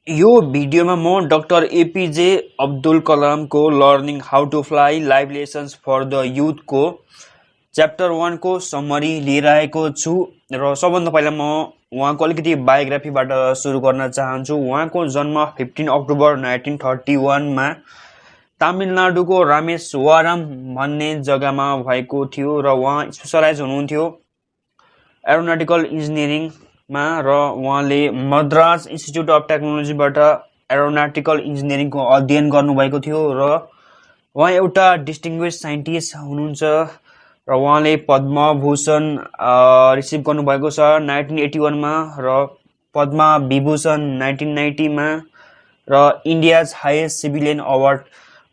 यो भिडियोमा म डाक्टर एपीजे अब्दुल कलामको learning how to fly live lessons for the युथको च्याप्टर 1 को समरी लिएर आएको छु र सबभन्दा पहिला म उहाँको अलिकति बायोग्राफीबाट सुरु गर्न चाहन्छु। उहाँको जन्म 15 अक्टोबर 1931 मा तमिलनाडुको रामेश्वरम भन्ने जग्गामा भएको थियो र उहाँ स्पेसलाइज हुनुहुन्थ्यो एरोनटिकल इन्जिनियरिङमा र उहाँले मद्रास इन्स्टिच्युट अफ टेक्नोलोजीबाट एरोनटिकल इन्जिनियरिङको अध्ययन गर्नुभएको थियो र उहाँ एउटा डिस्टिङ्ग्विस साइन्टिस्ट हुनुहुन्छ र उहाँले पद्मभूषण रिसिभ गर्नुभएको छ 1981 मा र पद्म विभूषण 1990 मा र इन्डियाज हाइएस्ट सिभिलियन अवार्ड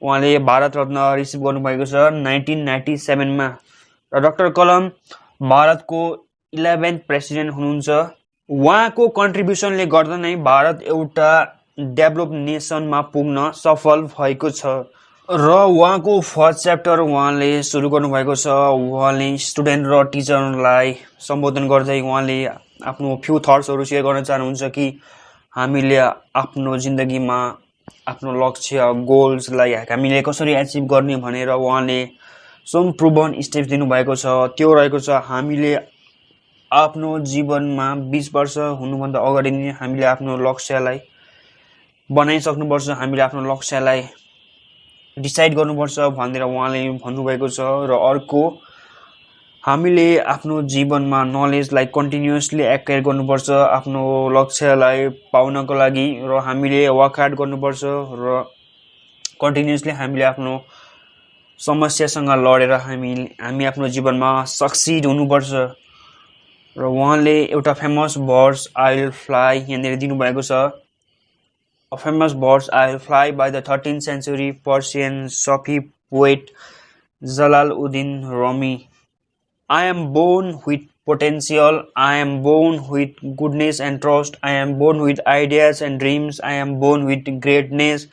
उहाँले भारत रत्न रिसिभ गर्नुभएको छ 1997 मा र डाक्टर कलाम भारतको 11th प्रेसिडेन्ट हुनुहुन्छ। उहाँको कन्ट्रिब्युसनले गर्दा नै भारत एउटा डेभलप नेसनमा पुग्न सफल भएको छ र उहाँको फर्स्ट च्याप्टर उहाँले सुरु गर्नुभएको छ। उहाँले स्टुडेन्ट र टिचरलाई सम्बोधन गर्दै उहाँले आफ्नो फ्यु थट्सहरू सेयर गर्न चाहनुहुन्छ कि हामीले आफ्नो जिन्दगीमा आफ्नो लक्ष्य गोल्सलाई हामीले कसरी एचिभ गर्ने भनेर उहाँले सम प्रुभन स्टेप्स दिनुभएको छ। त्यो रहेको छ हामीले आफ्नो जीवनमा 20 वर्ष हुनुभन्दा अगाडि नै हामीले आफ्नो लक्ष्यलाई बनाइसक्नुपर्छ, हामीले आफ्नो लक्ष्यलाई डिसाइड गर्नुपर्छ भनेर उहाँले भन्नुभएको छ र अर्को हामीले आफ्नो जीवनमा नलेजलाई कन्टिन्युअसली एक्वायर गर्नुपर्छ आफ्नो लक्ष्यलाई पाउनको लागि र हामीले वर्क हार्ड गर्नुपर्छ र कन्टिन्युअसली हामीले आफ्नो समस्यासँग लडेर हामी आफ्नो जीवनमा सक्सिड हुनुपर्छ र उहाँले एउटा famous verse I will fly यहाँनिर दिनुभएको छ। A famous verse I will fly by the 13th century Persian Sufi poet Jalaluddin Rumi. I am born with potential, I am born with goodness and trust, I am born with ideas and dreams, I am born with greatness,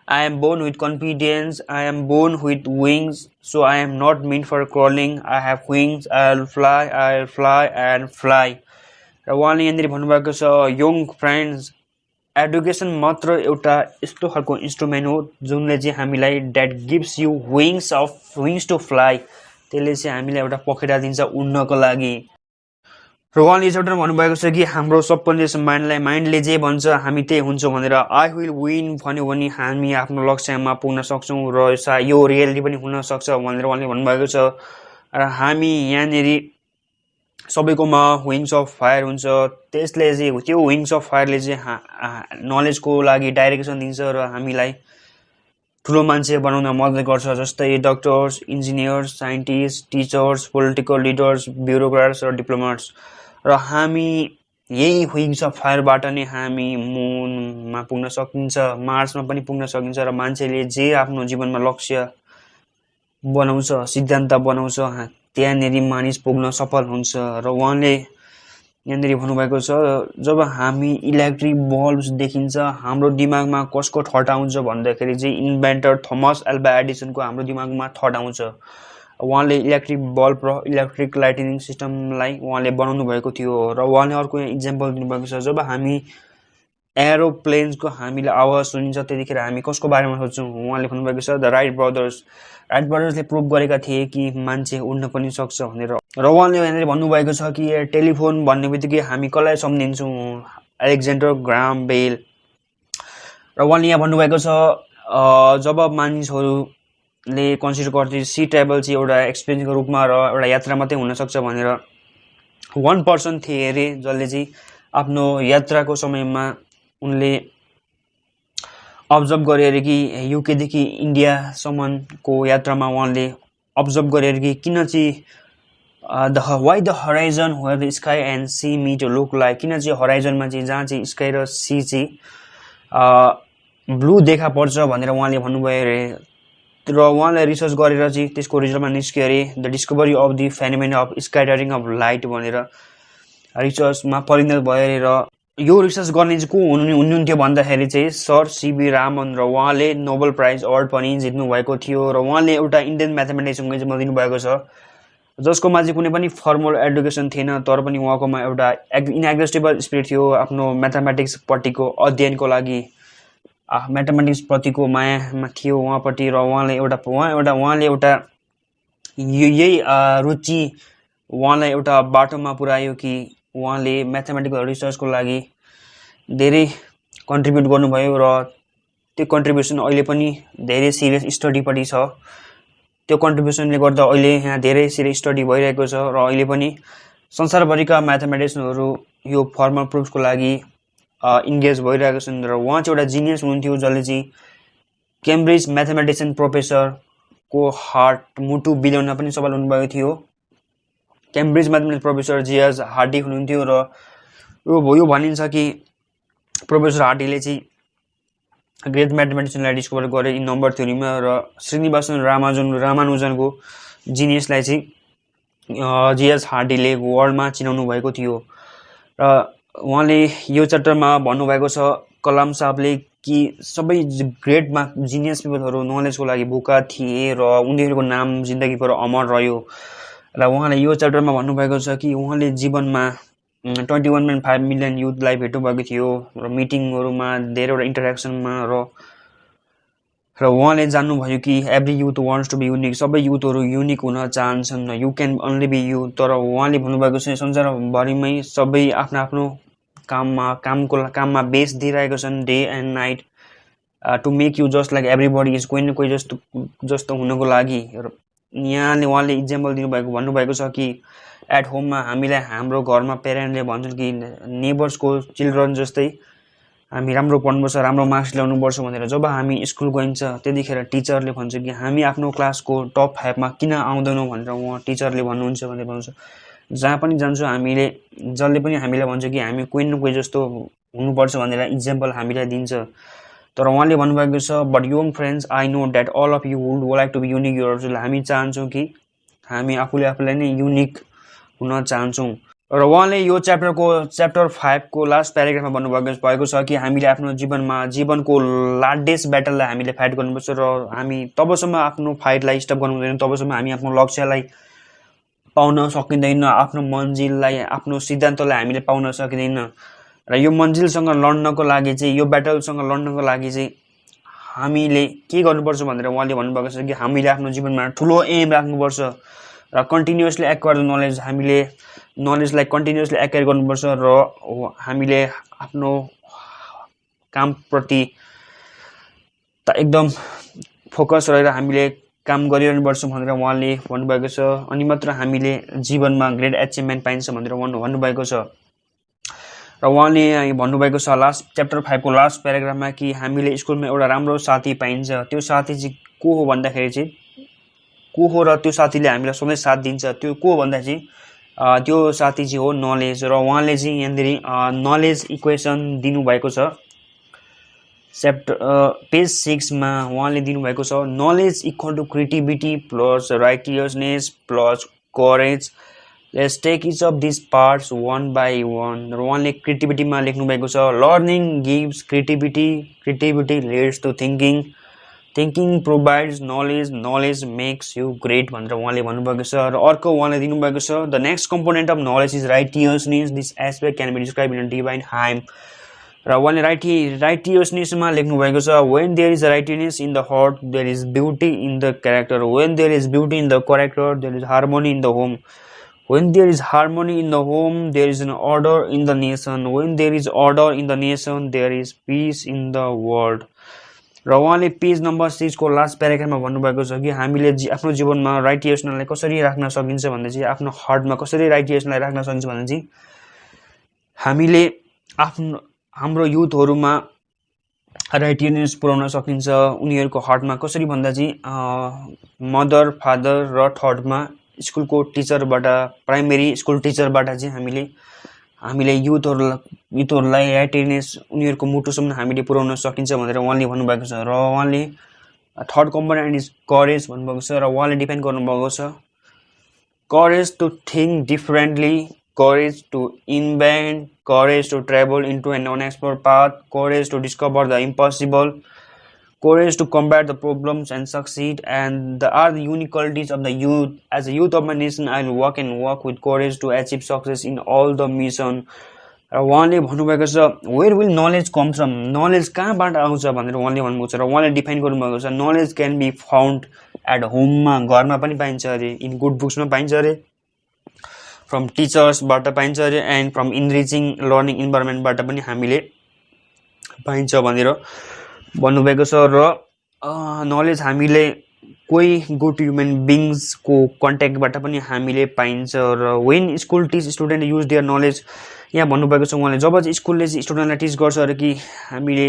I am born with confidence, I am born with wings, so I am not meant for crawling, I have wings, I will fly and fly. र उहाँले यहाँनिर भन्नुभएको छ young friends education मात्र एउटा यस्तो खालको instrument हो जुनले चाहिँ हामीलाई that gives you wings to fly, त्यसले चाहिँ हामीलाई एउटा पखेटा दिन्छ उड्नको लागि। र उहाँले एउटा भन्नुभएको छ कि हाम्रो सबकन्सियस माइन्डले जे भन्छ हामी त्यही हुन्छौँ भनेर। आई विल विन भन्यो भने हामी आफ्नो लक्ष्यमा पुग्न सक्छौँ र यो रियालिटी पनि हुन सक्छ भनेर उहाँले भन्नुभएको छ। र हामी यहाँनिर सबैकोमा विङ्स अफ फायर हुन्छ, त्यसले चाहिँ त्यो विङ्स अफ फायरले चाहिँ नलेजको लागि डाइरेक्सन दिन्छ र हामीलाई ठुलो मान्छे बनाउन मद्दत गर्छ, जस्तै doctors, engineers, scientist, teachers, political leaders, bureaucrats र डिप्लोमेट्स। र हामी यही विङ्स अफ फायरबाट नै हामी मुनमा पुग्न सकिन्छ, मार्समा पनि पुग्न सकिन्छ र मान्छेले जे आफ्नो जीवनमा लक्ष्य बनाउँछ, सिद्धान्त बनाउँछ त्यहाँनिर मानिस पुग्न सफल हुन्छ। र उहाँले यहाँनिर भन्नुभएको छ जब हामी इलेक्ट्रिक बल्ब्स देखिन्छ हाम्रो दिमागमा कसको थट आउँछ भन्दाखेरि चाहिँ इन्भेन्टर थमस एल्भा एडिसनको हाम्रो दिमागमा थट आउँछ। उहाँले इलेक्ट्रिक बल्ब र इलेक्ट्रिक लाइटिङ सिस्टमलाई उहाँले बनाउनु भएको थियो र उहाँले अर्को इक्जाम्पल दिनुभएको छ जब हामी एरोप्लेन्सको हामीले आवाज सुनिन्छ त्यतिखेर हामी कसको बारेमा सोच्छौँ, उहाँले भन्नुभएको छ द राइट ब्रदर्सले प्रुभ गरेका थिए कि मान्छे उड्न पनि सक्छ भनेर। र उहाँले यहाँनिर भन्नुभएको छ कि टेलिफोन भन्ने बित्तिकै हामी कसलाई सम्झिन्छौँ, एलेक्जेन्डर ग्राहम बेल। र उहाँले यहाँ भन्नुभएको छ जब मानिसहरूले कन्सिडर गर्थे सी ट्राभल चाहिँ एउटा एक्सपिरियन्सको रूपमा र एउटा यात्रा मात्रै हुनसक्छ भनेर 1 पर्सन थिए अरे जसले चाहिँ आफ्नो यात्राको समयमा उनले अब्जर्भ गरे अरे कि युकेदेखि इन्डियासम्मको यात्रामा उहाँले अब्जर्भ गरे अरे कि किन चाहिँ why the horizon where the sky and sea meet look like, किन चाहिँ हराइजनमा चाहिँ जहाँ चाहिँ स्काई र सी चाहिँ ब्लू देखा पर्छ भनेर उहाँले भन्नुभयो अरे। र उहाँले रिसर्च गरेर चाहिँ त्यसको रिजल्टमा निस्क्यो अरे the discovery of the phenomena of scattering of light भनेर रिसर्चमा परिणत भयो अरे। र यो रिसर्च गर्ने चाहिँ को हुनुहुन्थ्यो भन्दाखेरि चाहिँ सर सीवी रामन, र उहाँले नोबल प्राइज अवार्ड पनि जित्नु भएको थियो र उहाँले एउटा इन्डियन म्याथमेटिक्सको इक्जाम्पल दिनुभएको छ जसकोमा चाहिँ कुनै पनि फर्मल एडुकेसन थिएन, तर पनि उहाँकोमा एउटा इनएग्जस्टिबल स्पिरिट थियो आफ्नो म्याथमेटिक्सपट्टिको अध्ययनको लागि। म्याथमेटिक्सप्रतिको मायामा थियो उहाँपट्टि, र उहाँले एउटा यही रुचि उहाँलाई एउटा बाटोमा पुर्यायो कि उहाँले म्याथमेटिकल रिसर्चको लागि धेरै कन्ट्रिब्युट गर्नुभयो, र त्यो कन्ट्रिब्युसन अहिले पनि धेरै सिरियस स्टडीपट्टि छ। त्यो कन्ट्रिब्युसनले गर्दा अहिले यहाँ धेरै सिरियस स्टडी भइरहेको छ, र अहिले पनि संसारभरिका म्याथमेटिक्सहरू यो फर्मल प्रुफ्सको लागि इन्गेज भइरहेको छन्। र उहाँ चाहिँ एउटा जिनियस हुनुहुन्थ्यो जसले चाहिँ केम्ब्रिज म्याथमेटिक्सन प्रोफेसरको हार्ट मुटु बिलाउन पनि सफल हुनुभएको थियो। Cambridge mathematics professor J.S. Hardy हुनुहुन्थ्यो, र यो भनिन्छ कि प्रोफेसर हार्डीले चाहिँ ग्रेट म्याथमेटिक्सलाई डिस्कभर गरे इन नम्बर थ्योरीमा, र श्रीनिवासन रामानुजनको जिनियसलाई चाहिँ J.S. हार्डीले वर्ल्डमा चिनाउनु भएको थियो। र उहाँले यो च्याप्टरमा भन्नुभएको छ कलाम साहबले कि सबै ग्रेट जिनियस पिपलहरू नलेजको लागि भोका थिए र उनीहरूको नाम जिन्दगीभर अमर रह्यो। र उहाँले यो च्याप्टरमा भन्नुभएको छ कि उहाँले जीवनमा 21.5 मिलियन युथलाई भेट्नुभएको थियो, र मिटिङहरूमा धेरैवटा इन्टरेक्सनमा, र उहाँले जान्नुभयो कि every youth wants to be unique, सबै युथहरू युनिक हुन चाहन्छन्, you can only be you. तर उहाँले भन्नुभएको छ संसारभरिमै सबै आफ्नो आफ्नो काममा बेस दिइरहेको छन् day and night to make you just like everybody is, कोही न कोही जस्तो हुनको लागि। यहाँले उहाँले इक्जाम्पल भन्नुभएको छ कि एट होममा हामीलाई हाम्रो घरमा पेरेन्टले भन्छन् कि नेबर्सको चिल्ड्रन जस्तै हामी राम्रो पढ्नुपर्छ, राम्रो मार्क्स ल्याउनुपर्छ भनेर। जब हामी स्कुल गइन्छ त्यतिखेर टिचरले भन्छ कि हामी आफ्नो क्लासको टप 5मा किन आउँदैनौँ भनेर उहाँ टिचरले भन्नुहुन्छ भनेर भन्छ। जहाँ पनि जान्छौँ जसले पनि हामीलाई भन्छ कि हामी कोही न कोही जस्तो हुनुपर्छ भनेर इक्जाम्पल हामीलाई दिन्छ। तर उहाँले भन्नुभएको छ but young friends I know that all of you would like to be unique yourself, हामी चाहन्छौँ कि हामी आफूलाई नै युनिक हुन चाहन्छौँ। र उहाँले यो च्याप्टर 5 को लास्ट प्याराग्राफमा भन्नुभएको छ कि हामीले आफ्नो जीवनको लार्डेस्ट ब्याटललाई हामीले फाइट गर्नुपर्छ, र हामी तबसम्म आफ्नो फाइटलाई स्टप गर्नु हुँदैन तबसम्म हामी आफ्नो लक्ष्यलाई पाउन सकिँदैन, आफ्नो मन्जिललाई आफ्नो सिद्धान्तलाई हामीले पाउन सकिँदैन। र यो मन्जिलसँग लड्नको लागि चाहिँ, यो ब्याटलसँग लड्नको लागि चाहिँ हामीले के गर्नुपर्छ भनेर उहाँले भन्नुभएको छ कि हामीले आफ्नो जीवनमा ठुलो एम राख्नुपर्छ, र कन्टिन्युसली एक्वायर नलेज, हामीले नलेजलाई कन्टिन्युसली एक्वायर गर्नुपर्छ, र हामीले आफ्नो कामप्रति एकदम फोकस रहेर हामीले काम गरिरहनुपर्छ भनेर उहाँले भन्नुभएको छ। अनि मात्र हामीले जीवनमा ग्रेट एचिभमेन्ट पाइन्छ भनेर भन्नुभएको छ। र उहाँले भन्नुभएको छ च्याप्टर 5 को लास्ट प्याराग्राफमा कि हामीले स्कुलमा एउटा राम्रो साथी पाइन्छ। त्यो साथी चाहिँ को हो भन्दाखेरि चाहिँ को हो, र त्यो साथीले हामीलाई सधैँ साथ दिन्छ, त्यो को हो भन्दा चाहिँ त्यो साथी चाहिँ हो नलेज। र उहाँले चाहिँ यहाँनिर नलेज इक्वेसन दिनुभएको छ पेज 6 मा उहाँले दिनुभएको छ knowledge equal to creativity plus righteousness plus courage, let's take each of this parts one by one. र उहाँले क्रिएटिभिटीमा लेख्नुभएको छ learning gives creativity, creativity leads to thinking, thinking provides knowledge, knowledge makes you great भनेर उहाँले भन्नुभएको छ। र अर्को उहाँले दिनुभएको छ the next component of knowledge is righteousness, this aspect can be describe in divine hymn. र उहाँले राइटियसनेसमा लेख्नुभएको छ when there is righteousness in the heart there is beauty in the character, when there is beauty in the character there is harmony in the home, when there is harmony in the home there is an order in the nation, when there is order in the nation there is peace in the world। र उहाँले page number 6 को last प्याराग्राफमा भन्नुभएको छ कि हामीले आफ्नो जीवनमा राइटियसनलाई कसरी राख्न सकिन्छ भन्दा चाहिँ आफ्नो हार्टमा कसरी राइटियसनलाई राख्न सकिन्छ भन्दा चाहिँ हामीले हाम्रो युथहरुमा राइटियसनेस पुर्याउन सकिन्छ। उनीहरुको हार्टमा कसरी भन्दा चाहिँ मदर फादर र थर्डमा स्कुलको टिचरबाट, प्राइमेरी स्कुल टिचरबाट चाहिँ हामीले युथहरुलाई राइटियसनेस उनीहरुको मुटुसम्म हामीले पुर्याउन सकिन्छ भनेर उहाँले भन्नुभएको छ। र उहाँले थर्ड कम्पोनेन्ट इज करेज भन्नुभएको छ। र उहाँले डिफाइन गर्नुभएको छ courage to think differently, courage to invent, courage to travel into an unexplored path, courage to discover the impossible, courage to combat the problems and succeed, and the are the unique qualities of the youth. As a youth of my nation, I will work with courage to achieve success in all the mission. र उहाँले भन्नुभएको छ where will knowledge come from, knowledge कहाँबाट आउँछ भनेर उहाँले भन्नुभएको छ र उहाँले डिफाइन गर्नुभएको छ knowledge can be found at होममा, घरमा पनि पाइन्छ अरे, इन गुड बुक्समा पाइन्छ अरे, फ्रम टिचर्सबाट पाइन्छ अरे, एन्ड फ्रम इनरिचिङ लर्निङ इन्भाइरोमेन्टबाट पनि हामीले पाइन्छ भनेर भन्नुभएको छ। र नलेज हामीले कोही गुड ह्युमन बिङ्सको कन्ट्याक्टबाट पनि हामीले पाइन्छ। र when school teach student use their knowledge, यहाँ भन्नुभएको छ उहाँले जब चाहिँ स्कुलले चाहिँ स्टुडेन्टलाई टिच गर्छ अरे कि हामीले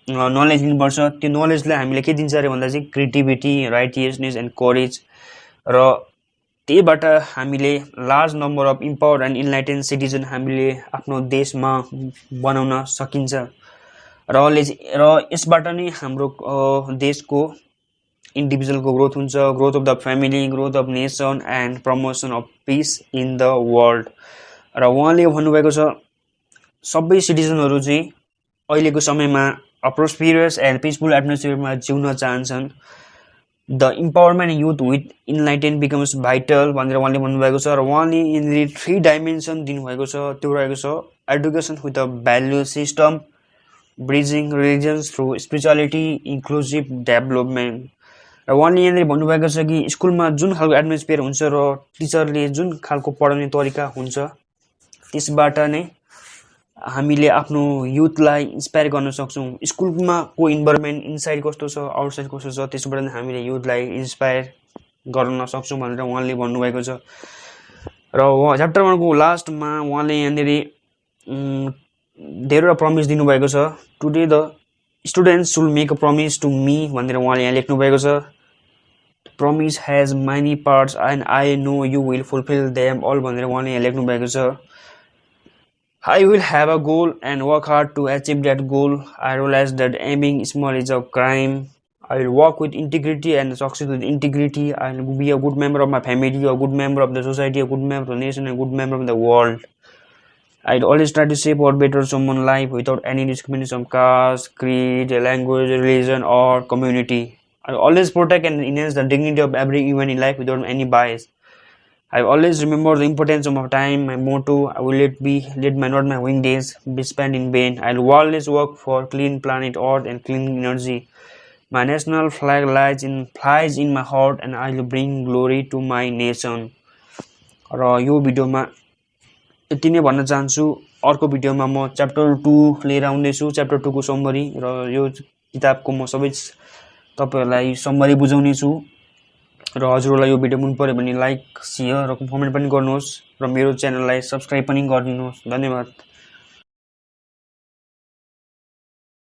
नलेज लिनुपर्छ, त्यो नलेजलाई हामीले के दिन्छ अरे भन्दा चाहिँ क्रिएटिभिटी, राइटियसनेस एन्ड करेज, र त्यहीबाट हामीले large number of empower and enlighten citizen हामीले आफ्नो देशमा बनाउन सकिन्छ। र यसबाट नै हाम्रो देशको इन्डिभिजुअलको ग्रोथ हुन्छ, growth of the family, growth of nation and promotion of piece in the world. र उहाँले भन्नुभएको छ सबै सिटिजनहरू चाहिँ अहिलेको समयमा प्रोस्पेरियस एन्ड पिसफुल एटमोस्फियरमा जिउन चाहन्छन्। The empowerment youth with enlighten becomes vital भनेर उहाँले भन्नुभएको छ। र उहाँले यिनीहरू 3 डाइमेन्सन दिनुभएको छ, त्यो रहेको छ education with a value system, bridging religions through spirituality, inclusive development. र उहाँले यहाँनिर भन्नुभएको छ कि स्कुलमा जुन खालको एटमोस्फियर हुन्छ र टिचरले जुन खालको पढाउने तरिका हुन्छ त्यसबाट नै हामीले आफ्नो युथलाई इन्सपायर गर्न सक्छौँ। स्कुलमा को इन्भाइरोमेन्ट इनसाइड कस्तो छ, आउटसाइड कस्तो छ, त्यसबाट नै हामीले युथलाई इन्सपायर गर्न सक्छौँ भनेर उहाँले भन्नुभएको छ। र च्याप्टर 1 को लास्टमा उहाँले यहाँनिर धेरैवटा प्रमिस दिनुभएको छ। Today the students should make a promise to me भनेर उहाँले यहाँ लेख्नुभएको छ। Promise has many parts and I know you will fulfil them all भनेर उहाँले यहाँ लेख्नुभएको छ। I will have a goal and work hard to achieve that goal. I realize that aiming small is a crime. I will work with integrity and succeed with integrity. I will be a good member of my family, a good member of the society, a good member of the nation, a good member of the world. I'd always try to shape or better someone's life without any discrimination of caste, creed, language, religion, or community. I'll always protect and enhance the dignity of every human in life without any bias. I always remember the importance of my time. My motto: I will let not my wing days be spent in vain. I will always work for clean planet Earth and clean energy. My national flag flies in my heart, and I will bring glory to my nation. र यो भिडियोमा यति नै भन्न चाहन्छु। अर्को भिडियोमा म च्याप्टर 2 लिएर आउँदैछु, च्याप्टर 2 को समरी, र यो किताबको म सबै तपाईहरुलाई समरी बुझाउने छु। र हजुरहरूलाई यो भिडियो मन पर्यो भने लाइक, शेयर र कमेन्ट पनि गर्नुहोस्, र मेरो च्यानललाई सब्स्क्राइब पनि गरिदिनुहोस्। धन्यवाद।